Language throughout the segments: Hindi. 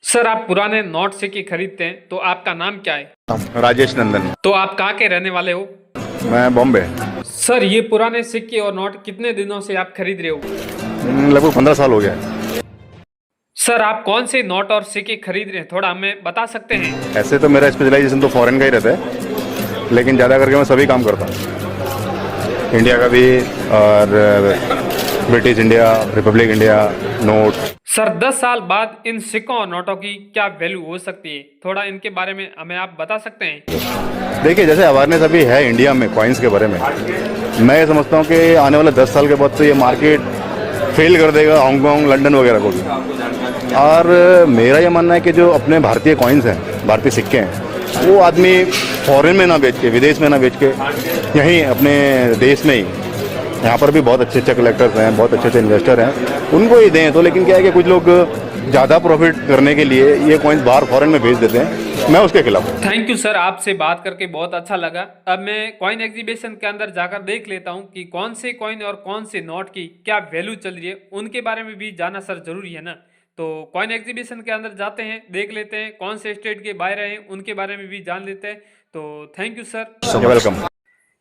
सर आप पुराने नोट सिक्के खरीदते हैं तो आपका नाम क्या है? राजेश नंदन। तो आप कहाँ के रहने वाले हो? मैं बॉम्बे। सर ये पुराने सिक्के और नोट कितने दिनों से आप खरीद रहे हो? लगभग 15 साल हो गया। सर आप कौन से नोट और सिक्के खरीद रहे हैं, थोड़ा हमें बता सकते हैं? ऐसे तो मेरा स्पेशलाइजेशन तो फॉरेन का ही रहता है, लेकिन ज़्यादा करके मैं सभी काम करता हूँ, इंडिया का भी और British India, Republic India, note. Sir 10 साल बाद इन सिक्कों और नोटों की क्या वैल्यू हो सकती है, थोड़ा इनके बारे में हमें आप बता सकते हैं? देखिए, जैसे अवेयरनेस अभी है इंडिया में कॉइन्स के बारे में, मैं ये समझता हूँ कि आने वाले 10 साल के बाद तो ये मार्केट फेल कर देगा हांगकांग, लंदन वगैरह को भी। और मेरा ये मानना है कि जो अपने भारतीय कॉइन्स हैं, भारतीय सिक्के हैं, वो आदमी फॉरेन में ना बेच के, विदेश में ना बेच के, यहीं अपने देश में ही, यहाँ पर भी बहुत अच्छे अच्छे कलेक्टर्स हैं, बहुत अच्छे अच्छे इन्वेस्टर हैं, उनको ही दें। तो लेकिन क्या है कि कुछ लोग ज़्यादा प्रॉफिट करने के लिए ये कॉइन्स बाहर फॉरेन में भेज देते हैं, मैं उसके खिलाफ हूँ। थैंक यू सर, आपसे बात करके बहुत अच्छा लगा। अब मैं कॉइन एग्जीबिशन के अंदर जाकर देख लेता हूँ कि कौन से कॉइन और कौन से नोट की क्या वैल्यू चल रही है, उनके बारे में भी जानना सर जरूरी है ना। तो कॉइन एग्जीबिशन के अंदर जाते हैं, देख लेते हैं कौन से स्टेट के बाहर हैं, उनके बारे में भी जान लेते हैं। तो थैंक यू सर। वेलकम।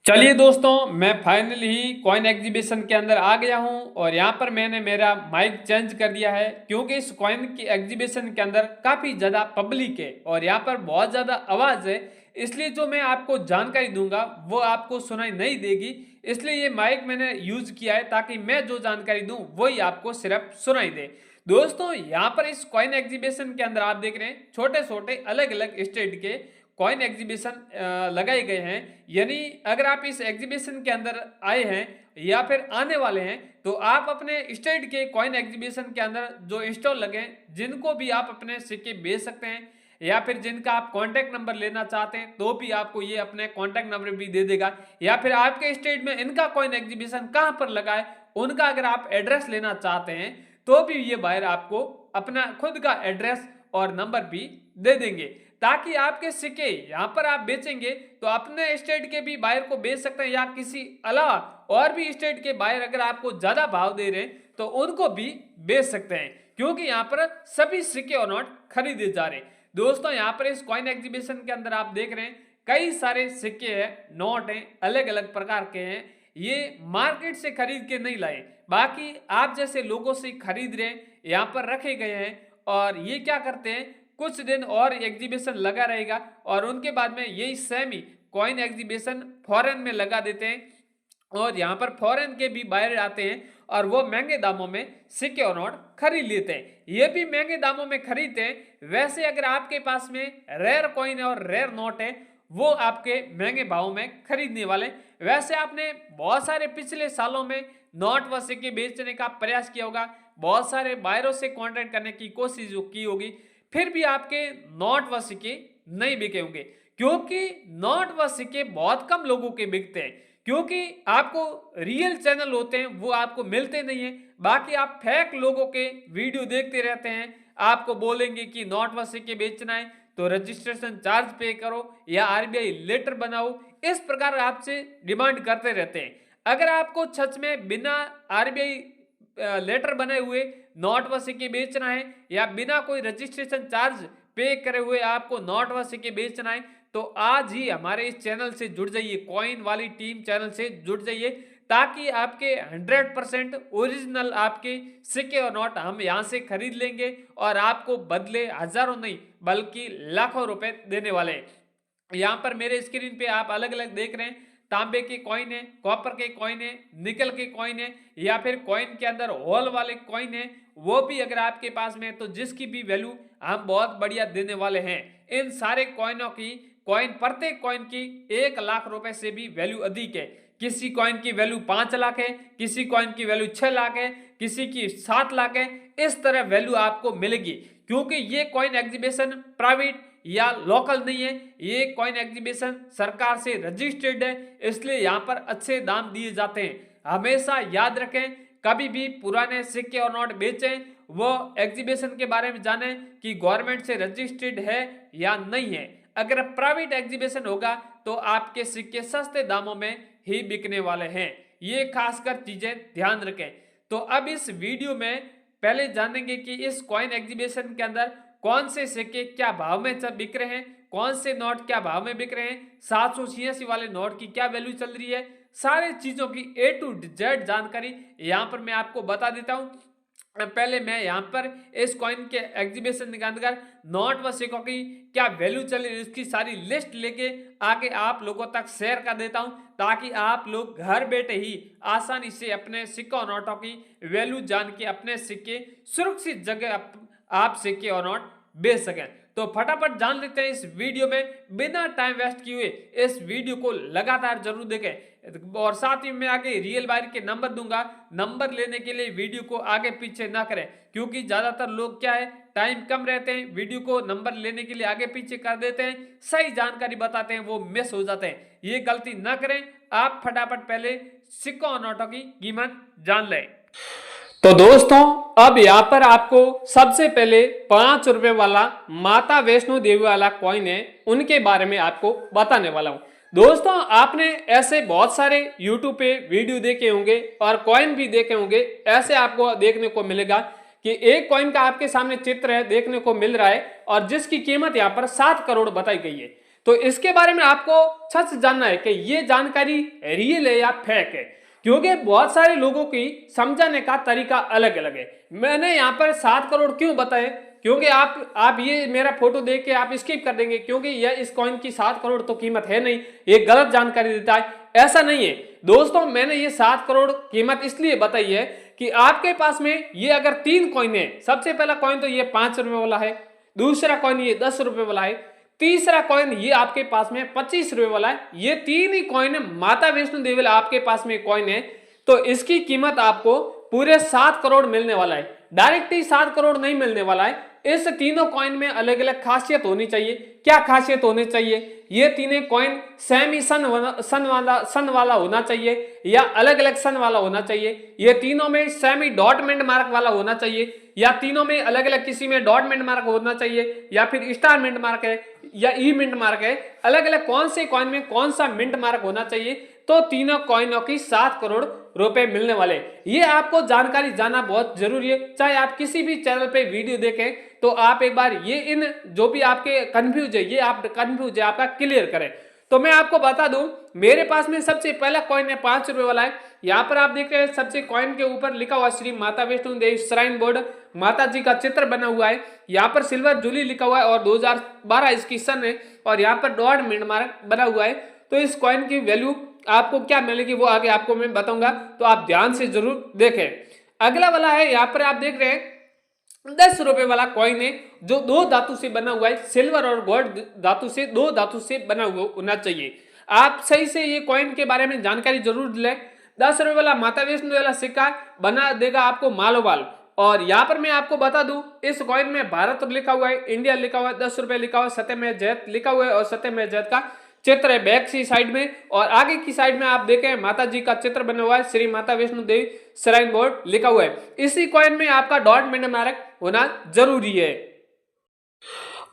चलिए दोस्तों, मैं फाइनली ही कॉइन एग्जीबिशन के अंदर आ गया हूं और यहाँ पर मैंने मेरा माइक चेंज कर दिया है, क्योंकि इस कॉइन की एग्जीबिशन के अंदर काफ़ी ज़्यादा पब्लिक है और यहाँ पर बहुत ज़्यादा आवाज़ है, इसलिए जो मैं आपको जानकारी दूंगा वो आपको सुनाई नहीं देगी। इसलिए ये माइक मैंने यूज किया है ताकि मैं जो जानकारी दूं वही आपको सिर्फ सुनाई दे। दोस्तों यहाँ पर इस कॉइन एग्जीबिशन के अंदर आप देख रहे हैं छोटे छोटे अलग अलग स्टेट के कॉइन एग्जीबिशन लगाए गए हैं। यानी अगर आप इस एग्जीबिशन के अंदर आए हैं या फिर आने वाले हैं तो आप अपने स्टेट के कॉइन एग्जीबिशन के अंदर जो स्टॉल लगे हैं जिनको भी आप अपने सिक्के बेच सकते हैं, या फिर जिनका आप कांटेक्ट नंबर लेना चाहते हैं तो भी आपको ये अपने कांटेक्ट नंबर भी दे देगा, या फिर आपके स्टेट में इनका कॉइन एग्जीबिशन कहां पर लगा है उनका अगर आप एड्रेस लेना चाहते हैं तो भी ये बाहर आपको अपना खुद का एड्रेस और नंबर भी दे देंगे, ताकि आपके सिक्के यहाँ पर आप बेचेंगे तो अपने स्टेट के भी बायर को बेच सकते हैं, या किसी अलावा और भी स्टेट के बायर अगर आपको ज्यादा भाव दे रहे हैं तो उनको भी बेच सकते हैं, क्योंकि यहाँ पर सभी सिक्के और नोट खरीदे जा रहे हैं। दोस्तों यहाँ पर इस कॉइन एग्जीबिशन के अंदर आप देख रहे हैं कई सारे सिक्के हैं, नोट हैं, अलग अलग प्रकार के हैं। ये मार्केट से खरीद के नहीं लाए, बाकी आप जैसे लोगों से खरीद रहे हैं, यहाँ पर रखे गए हैं। और ये क्या करते हैं, कुछ दिन और एग्जीबिशन लगा रहेगा और उनके बाद में यही सेम ही कॉइन एग्जीबिशन फॉरेन में लगा देते हैं और यहाँ पर फॉरेन के भी बायर आते हैं और वो महंगे दामों में सिक्के और नोट खरीद लेते हैं। ये भी महंगे दामों में खरीदते हैं। वैसे अगर आपके पास में रेयर कॉइन और रेयर नोट है वो आपके महंगे भाव में खरीदने वाले। वैसे आपने बहुत सारे पिछले सालों में नोट व सिक्के बेचने का प्रयास किया होगा, बहुत सारे बायरों से कांटेक्ट करने की कोशिश की होगी, फिर भी आपके नोट व सिक्के नहीं बिके होंगे, क्योंकि नोट व सिक्के बहुत कम लोगों के बिकते हैं, क्योंकि आपको रियल चैनल होते हैं वो आपको मिलते नहीं है। बाकी आप फेक लोगों के वीडियो देखते रहते हैं, आपको बोलेंगे कि नोट व सिक्के बेचना है तो रजिस्ट्रेशन चार्ज पे करो या आरबीआई लेटर बनाओ, इस प्रकार आपसे डिमांड करते रहते हैं। अगर आपको सच में बिना आरबीआई लेटर बने हुए नोट व सिक्के बेचना है या बिना कोई रजिस्ट्रेशन चार्ज पे करे हुए आपको नोट व सिक्के बेचना है तो आज ही हमारे इस चैनल से जुड़ जाइए, कॉइन वाली टीम चैनल से जुड़ जाइए, ताकि आपके 100% ओरिजिनल आपके सिक्के और नोट हम यहाँ से खरीद लेंगे और आपको बदले हजारों नहीं बल्कि लाखों रुपए देने वाले हैं। यहाँ पर मेरे स्क्रीन पे आप अलग अलग देख रहे हैं, तांबे के कॉइन है, कॉपर के कॉइन है, निकल के कॉइन है, या फिर कॉइन के अंदर होल वाले कॉइन है, वो भी अगर आपके पास में है तो जिसकी भी वैल्यू हम बहुत बढ़िया देने वाले हैं। इन सारे कॉइनों की प्रत्येक कॉइन की 1 लाख रुपए से भी वैल्यू अधिक है। किसी कॉइन की वैल्यू 5 लाख है, किसी कॉइन की वैल्यू 6 लाख है, किसी की 7 लाख है, इस तरह वैल्यू आपको मिलेगी, क्योंकि ये कॉइन एग्जीबिशन प्राइवेट या लोकल नहीं है, ये कॉइन एग्जीबिशन सरकार से रजिस्टर्ड है, इसलिए यहाँ पर अच्छे दाम दिए जाते हैं। हमेशा याद रखें, कभी भी पुराने सिक्के और नोट बेचें वो एग्जीबिशन के बारे में जानें कि गवर्नमेंट से रजिस्टर्ड है या नहीं है। अगर प्राइवेट एग्जीबिशन होगा तो आपके सिक्के सस्ते दामों में ही बिकने वाले हैं, ये खासकर चीजें ध्यान रखें। तो अब इस वीडियो में पहले जानेंगे कि इस कॉइन एग्जीबिशन के अंदर कौन से सिक्के क्या भाव में बिक रहे हैं, कौन से नोट क्या भाव में बिक रहे हैं, 786 वाले नोट की क्या वैल्यू चल रही है, सारी चीजों की A to Z जानकारी यहाँ पर मैं आपको बता देता हूँ। पहले मैं यहाँ पर इस कॉइन के एग्जीबिशन के अंदर नोट व सिक्कों की क्या वैल्यू चली उसकी सारी लिस्ट लेके आगे आप लोगों तक शेयर कर देता हूं, ताकि आप लोग घर बैठे ही आसानी से अपने सिक्कों और नोटों की वैल्यू जान के अपने सिक्के सुरक्षित जगह आप सिक्के और नोट बेच सकें। तो फटाफट जान लेते हैं इस वीडियो में, बिना टाइम वेस्ट किए हुए इस वीडियो को लगातार जरूर देखें। और साथ ही मैं आगे रियल बायर के नंबर दूंगा, नंबर लेने के लिए वीडियो को आगे पीछे ना करें, क्योंकि ज्यादातर लोग क्या है टाइम कम रहते हैं, वीडियो को नंबर लेने के लिए आगे पीछे कर देते हैं, सही जानकारी बताते हैं वो मिस हो जाते हैं। ये गलती ना करें, आप फटाफट पहले सिक्कों और नोटों की कीमत जान लें। तो दोस्तों अब यहाँ पर आपको सबसे पहले 5 रुपए वाला माता वैष्णो देवी वाला कॉइन है, उनके बारे में आपको बताने वाला हूँ। दोस्तों आपने ऐसे बहुत सारे YouTube पे वीडियो देखे होंगे और कॉइन भी देखे होंगे। ऐसे आपको देखने को मिलेगा कि एक कॉइन का आपके सामने चित्र है देखने को मिल रहा है और जिसकी कीमत यहाँ पर 7 करोड़ बताई गई है। तो इसके बारे में आपको सच जानना है कि ये जानकारी रियल है या फेक है, क्योंकि बहुत सारे लोगों की समझाने का तरीका अलग अलग है। मैंने यहाँ पर 7 करोड़ क्यों बताए, क्योंकि आप ये मेरा फोटो देख के आप स्किप कर देंगे, क्योंकि यह इस कॉइन की 7 करोड़ तो कीमत है नहीं, ये गलत जानकारी देता है। ऐसा नहीं है दोस्तों, मैंने ये 7 करोड़ कीमत इसलिए बताई है कि आपके पास में ये अगर 3 कॉइन है, सबसे पहला कॉइन तो ये 5 रुपए वाला है, दूसरा कॉइन ये 10 रुपए वाला है, तीसरा कॉइन ये आपके पास में 25 रुपए वाला है। ये 3 ही कॉइन माता वैष्णो देवी आपके पास में कॉइन है, तो इसकी कीमत आपको पूरे 7 करोड़ मिलने वाला है। डायरेक्ट ही 7 करोड़ नहीं मिलने वाला है, इस तीनों कॉइन में अलग अलग खासियत होनी चाहिए। क्या खासियत होनी चाहिए? ये तीनों कॉइन सेम ही सन वाला होना चाहिए या अलग अलग सन वाला होना चाहिए। ये तीनों में सेम ही डॉट मिंट मार्क वाला होना चाहिए या तीनों में अलग अलग किसी में डॉट मिंट मार्क होना चाहिए या फिर स्टार मिंट मार्क है या ई मिंट मार्क है। अलग अलग कौन से कॉइन में कौन सा मिंट मार्क होना चाहिए, तो तीनों कॉइनों की 7 करोड़ रुपए मिलने वाले। ये आपको जानकारी जानना बहुत जरूरी है। चाहे आप किसी भी चैनल पे वीडियो देखें तो आप एक बार ये इन जो भी आपके कंफ्यूज है ये आप कंफ्यूज है आपका क्लियर करें। तो मैं आपको बता दूं, मेरे पास में सबसे पहला कॉइन है 5 रुपए वाला है। यहाँ पर आप देख रहे हैं सबसे कॉइन के ऊपर लिखा हुआ श्री माता वैष्णो देवी श्राइन बोर्ड, माता जी का चित्र बना हुआ है। यहाँ पर सिल्वर जूली लिखा हुआ है और 2012 इसकी सन है और यहाँ पर डॉट मिंट मार्क बना हुआ है। तो इस कॉइन की वैल्यू आपको क्या मिलेगी वो आगे आपको मैं बताऊंगा, तो आप ध्यान से जरूर देखें। अगला वाला है, यहाँ पर आप देख रहे हैं 10 रुपए वाला कॉइन है जो 2 धातु से बना हुआ है, सिल्वर और गोल्ड धातु से 2 धातु से बना हुआ होना चाहिए। आप सही से ये कॉइन के बारे में जानकारी जरूर लें। 10 रुपए वाला माता वैष्णो वाला सिक्का बना देगा आपको मालोवाल। और यहाँ पर मैं आपको बता दूं, इस कॉइन में भारत लिखा हुआ है, इंडिया लिखा हुआ है, 10 रुपए लिखा हुआ है, सत्यमेव जयते लिखा हुआ है और सत्यमेव जयते का चित्र है बैक की साइड में। और आगे की साइड में आप देखें माता जी का चित्र बना हुआ है, श्री माता वैष्णो देवी श्राइन बोर्ड लिखा हुआ है। इसी कॉइन में आपका डॉट मिंट मार्क होना जरूरी है।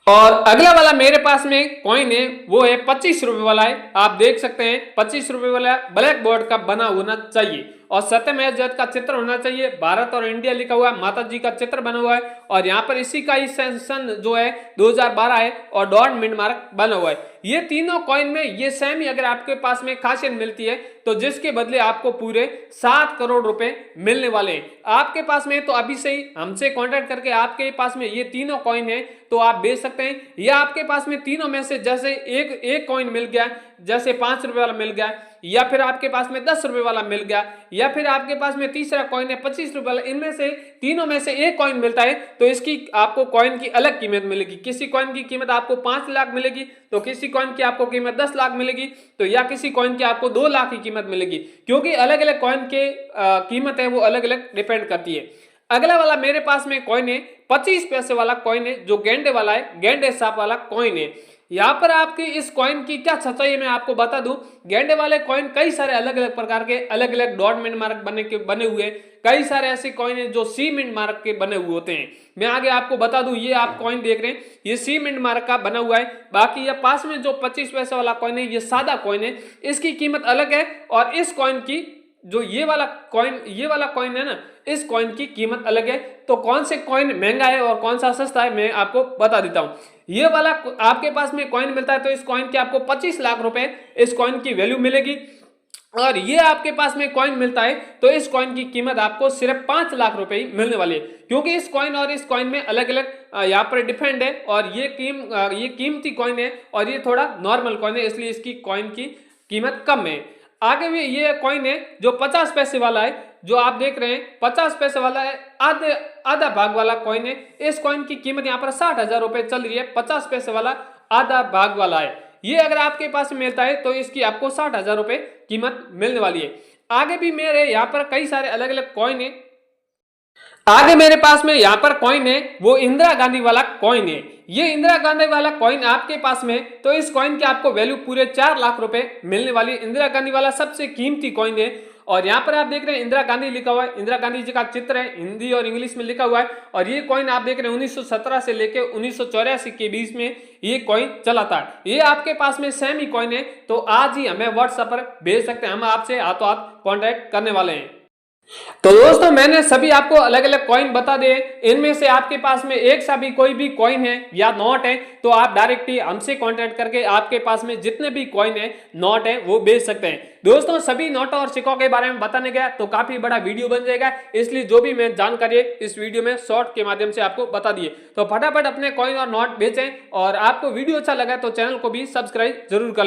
और अगला वाला मेरे पास में कॉइन है वो है 25 रुपए वाला है। आप देख सकते हैं 25 रुपए वाला ब्लैक बोर्ड का बना होना चाहिए और सत्यमेव जयते का चित्र होना चाहिए, भारत और इंडिया लिखा हुआ है, माता जी का चित्र बना हुआ है और यहाँ पर इसी का ही सन जो है 2012 है और डॉट मिंट मार्क बना हुआ है। ये तीनों कॉइन में ये सेम ही अगर आपके पास में खासियत मिलती है तो जिसके बदले आपको पूरे 7 करोड़ रुपए मिलने वाले हैं। आपके पास में तो अभी से ही हमसे कांटेक्ट करके आपके पास में ये तीनों कॉइन है तो आप बेच सकते हैं, या आपके पास में तीनों में से जैसे एक कॉइन मिल गया, जैसे 5 रुपए वाला मिल गया, या फिर आपके पास में 10 रुपए वाला मिल गया, या फिर आपके पास में तीसरा कॉइन है 25 रुपए वाला, इनमें से तीनों में से एक कॉइन मिलता है तो इसकी आपको कॉइन की अलग कीमत मिलेगी। किसी कॉइन की कीमत आपको 5 लाख मिलेगी तो किसी कॉइन की आपको कीमत 10 लाख मिलेगी, तो या किसी कॉइन की आपको 2 लाख की कीमत मिलेगी, क्योंकि अलग अलग कॉइन के कीमत है वो अलग अलग डिपेंड करती है। अगला वाला मेरे पास में कॉइन है 25 पैसे वाला कॉइन है जो गेंडे वाला है, गेंडे सांप वाला कॉइन है। यहाँ पर आपकी इस कॉइन की क्या सच्चाई है मैं आपको बता दूं, गेंडे वाले कॉइन कई सारे अलग अलग प्रकार के अलग अलग डॉट मिंट मार्क बने हुए, कई सारे ऐसे कॉइन है जो सी मिंट मार्क के बने हुए होते हैं। मैं आगे आपको बता दूं, ये आप कॉइन देख रहे हैं ये सी मिंट मार्क का बना हुआ है। बाकी ये पास में जो 25 पैसे वाला कॉइन है ये सादा कॉइन है, इसकी कीमत अलग है और इस कॉइन की जो ये वाला कॉइन है ना, इस कॉइन की कीमत अलग है। तो कौन से कॉइन महंगा है और कौन सा सस्ता है मैं आपको बता देता हूं। ये वाला आपके पास में कॉइन मिलता है तो इस कॉइन के आपको 25 लाख रुपए इस कॉइन की वैल्यू मिलेगी। और ये आपके पास में कॉइन मिलता है तो इस कॉइन की कीमत आपको सिर्फ 5 लाख रुपए ही मिलने वाली है, क्योंकि इस कॉइन और इस कॉइन में अलग अलग यहाँ पर डिफरेंट है। और ये कीमती कॉइन है और ये थोड़ा नॉर्मल कॉइन है, इसलिए इसकी कॉइन की कीमत कम है। आगे भी ये कॉइन है जो 50 पैसे वाला है, जो आप देख रहे हैं 50 पैसे वाला है, आधा भाग वाला कॉइन है। इस कॉइन की कीमत यहाँ पर 60,000 रुपए चल रही है। 50 पैसे वाला आधा भाग वाला है, ये अगर आपके पास मिलता है तो इसकी आपको 60,000 रुपए कीमत मिलने वाली है। आगे भी मेरे यहाँ पर कई सारे अलग अलग कॉइन है। आगे मेरे पास में यहाँ पर कॉइन है वो इंदिरा गांधी वाला कॉइन है। ये इंदिरा गांधी वाला कॉइन आपके पास में तो इस कॉइन की आपको वैल्यू पूरे 4 लाख रुपए मिलने वाली है। इंदिरा गांधी वाला सबसे कीमती कॉइन है। और यहाँ पर आप देख रहे हैं इंदिरा गांधी लिखा हुआ है, इंदिरा गांधी जी का चित्र है, हिंदी और इंग्लिश में लिखा हुआ है। और ये कॉइन आप देख रहे हैं 1917 से लेके 1984 के बीच में ये कॉइन चला था। ये आपके पास में सेम ही कॉइन है, तो आज ही हमें व्हाट्सएप पर भेज सकते हैं, हम आपसे हाथों हाथ कॉन्टेक्ट करने वाले हैं। तो दोस्तों मैंने सभी आपको अलग अलग कॉइन बता दिए। इनमें से आपके पास में एक सा भी कोई भी कॉइन है या नोट है तो आप डायरेक्टली हमसे कांटेक्ट करके आपके पास में जितने भी कॉइन है नोट है वो बेच सकते हैं। दोस्तों सभी नोटों और सिक्कों के बारे में बताने गया तो काफी बड़ा वीडियो बन जाएगा, इसलिए जो भी मैं जानकारी है इस वीडियो में शॉर्ट के माध्यम से आपको बता दिए। तो फटाफट अपने कॉइन और नोट बेचें, और आपको वीडियो अच्छा लगा तो चैनल को भी सब्सक्राइब जरूर कर